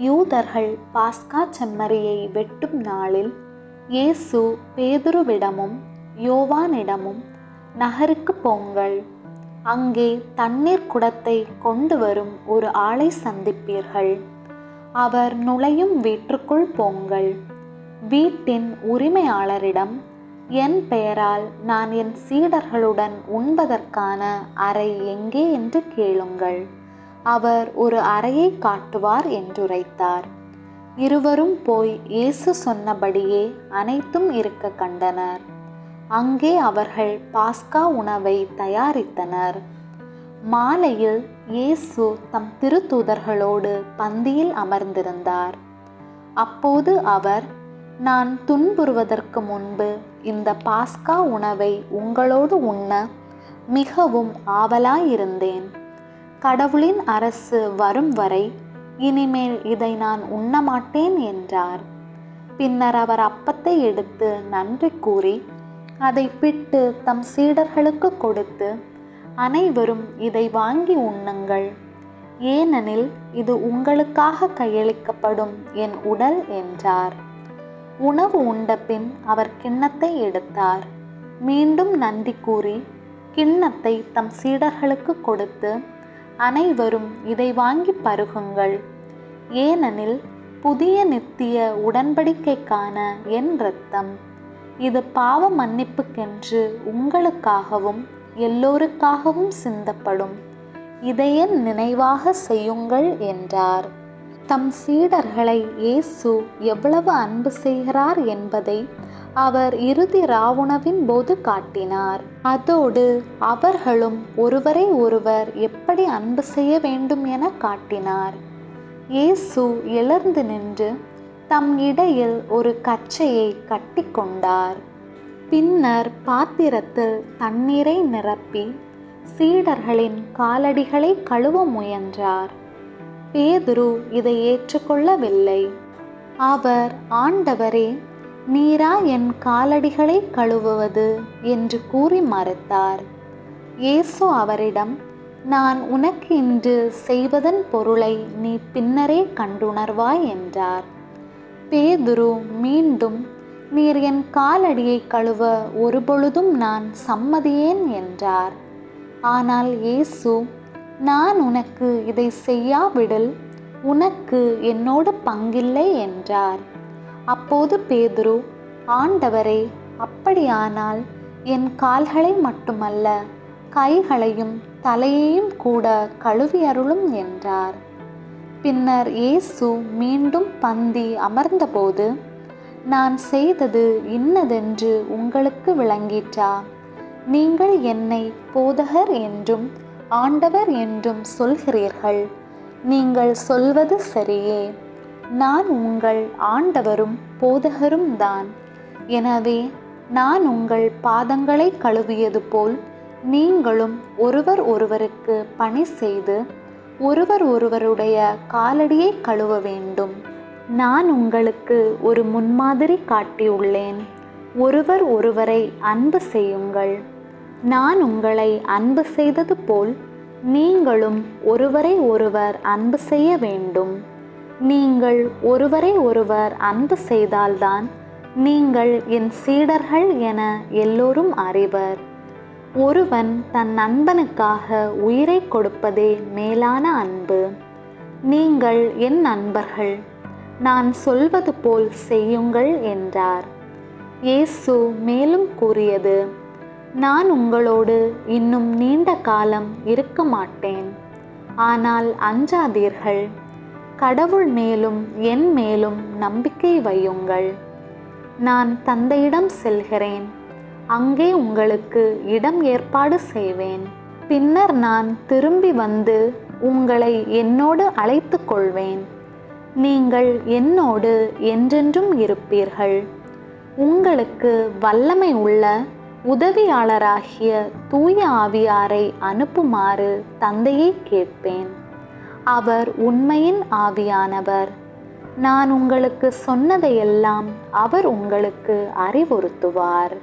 யூதர்கள் பாஸ்கா செம்மறியை வெட்டும் நாளில் இயேசு பேதுருவிடமும் யோவானிடமும், நகருக்கு போங்கள், அங்கே தண்ணீர் குடத்தை கொண்டு வரும் ஒரு ஆளை சந்திப்பீர்கள். அவர் நுழையும் வீட்டிற்குள் போங்கள். வீட்டின் உரிமையாளரிடம், என் பெயரால் நான் என் சீடர்களுடன் உண்பதற்கான அறை எங்கே என்று கேளுங்கள். அவர் ஒரு அறையை காட்டுவார் என்றுரைத்தார். இருவரும் போய் இயேசு சொன்னபடியே அனைத்தும் இருக்க கண்டனர். அங்கே அவர்கள் பாஸ்கா உணவை தயாரித்தனர். மாலையில் இயேசு தம் திருத்தூதர்களோடு பந்தியில் அமர்ந்திருந்தார். அப்போது அவர், நான் துன்புறுவதற்கு முன்பு இந்த பாஸ்கா உணவை உங்களோடு உண்ண மிகவும் ஆவலாயிருந்தேன். கடவுளின் அரசு வரும் வரை இனிமேல் இதை நான் உண்ணமாட்டேன் என்றார். பின்னர் அவர் அப்பத்தை எடுத்து நன்றி கூறி அதை பிட்டு தம் சீடர்களுக்கு கொடுத்து, அனைவரும் இதை வாங்கி உண்ணுங்கள், ஏனெனில் இது உங்களுக்காக கையளிக்கப்படும் என் உடல் என்றார். உணவு உண்ட பின் அவர் கிண்ணத்தை எடுத்தார். மீண்டும் நன்றி கூறி கிண்ணத்தை தம் சீடர்களுக்கு கொடுத்து, அனைவரும் இதை வாங்கி பருகுங்கள், ஏனெனில் புதிய நித்திய உடன்படிக்கைக்கான என் இரத்தம், இது பாவ மன்னிப்புக்கென்று உங்களுக்காகவும் எல்லோருக்காகவும் சிந்தப்படும். இதை என் நினைவாக செய்யுங்கள் என்றார். தம் சீடர்களை இயேசு எவ்வளவு அன்பு செய்கிறார் என்பதை அவர் இறுதி ராவுணவின் போது காட்டினார். அதோடு அவர்களும் ஒருவரை ஒருவர் எப்படி அன்பு செய்ய வேண்டும் என காட்டினார். இயேசு எழுந்து நின்று தம் இடையில் ஒரு கச்சையை கட்டி கொண்டார். பின்னர் பாத்திரத்தில் தண்ணீரை நிரப்பி சீடர்களின் காலடிகளை கழுவ முயன்றார். பேதுரு இதை ஏற்றுக்கொள்ளவில்லை. அவர், ஆண்டவரே, நீரா என் காலடிகளை கழுவுவது என்று கூறி மறுத்தார். இயேசு அவரிடம், நான் உனக்கு இன்று செய்வதன் பொருளை நீ பின்னரே கண்டுணர்வாய் என்றார். பேதுரு மீண்டும், நீர் என் காலடியை கழுவ ஒருபொழுதும் நான் சம்மதியேன் என்றார். ஆனால் இயேசு, நான் உனக்கு இதை செய்யாவிடில் உனக்கு என்னோடு பங்கில்லை என்றார். அப்போது பேதுரு, ஆண்டவரே, அப்படியானால் என் கால்களை மட்டுமல்ல கைகளையும் தலையையும் கூட கழுவி அருளும் என்றார். பின்னர் இயேசு மீண்டும் பந்தி அமர்ந்தபோது, நான் செய்தது இன்னதென்று உங்களுக்கு விளங்கிற்றா? நீங்கள் என்னை போதகர் என்றும் ஆண்டவர் என்றும் சொல்கிறீர்கள். நீங்கள் சொல்வது சரியே. நான் உங்கள் ஆண்டவரும் போதகரும் தான். எனவே நான் உங்கள் பாதங்களை கழுவியது போல் நீங்களும் ஒருவர் ஒருவருக்கு பணி செய்து ஒருவர் ஒருவருடைய காலடியை கழுவ வேண்டும். நான் உங்களுக்கு ஒரு முன்மாதிரி காட்டியுள்ளேன். ஒருவர் ஒருவரை அன்பு செய்யுங்கள். நான் உங்களை அன்பு செய்தது போல் நீங்களும் ஒருவரை ஒருவர் அன்பு செய்ய வேண்டும். நீங்கள் ஒருவரை ஒருவர் அன்பு செய்தால்தான் நீங்கள் என் சீடர்கள் என எல்லோரும் அறிவர். ஒருவன் தன் நண்பனுக்காக உயிரை கொடுப்பதே மேலான அன்பு. நீங்கள் என் நண்பர்கள், நான் சொல்வது போல் செய்யுங்கள் என்றார். இயேசு மேலும் கூறியது, நான் உங்களோடு இன்னும் நீண்ட காலம் இருக்க மாட்டேன். ஆனால் அஞ்சாதீர்கள். கடவுள் மேலும் என் மேலும் நம்பிக்கை வையுங்கள். நான் தந்தையிடம் செல்கிறேன். அங்கே உங்களுக்கு இடம் ஏற்பாடு செய்வேன். பின்னர் நான் திரும்பி வந்து உங்களை என்னோடு அழைத்து கொள்வேன். நீங்கள் என்னோடு என்றென்றும் இருப்பீர்கள். உங்களுக்கு வல்லமை உள்ள உதவியாளராகிய தூய ஆவியாரை அனுப்புமாறு தந்தையை கேட்பேன். அவர் உண்மையின் ஆவியானவர். நான் உங்களுக்கு சொன்னதையெல்லாம் அவர் உங்களுக்கு அறிவுறுத்துவார்.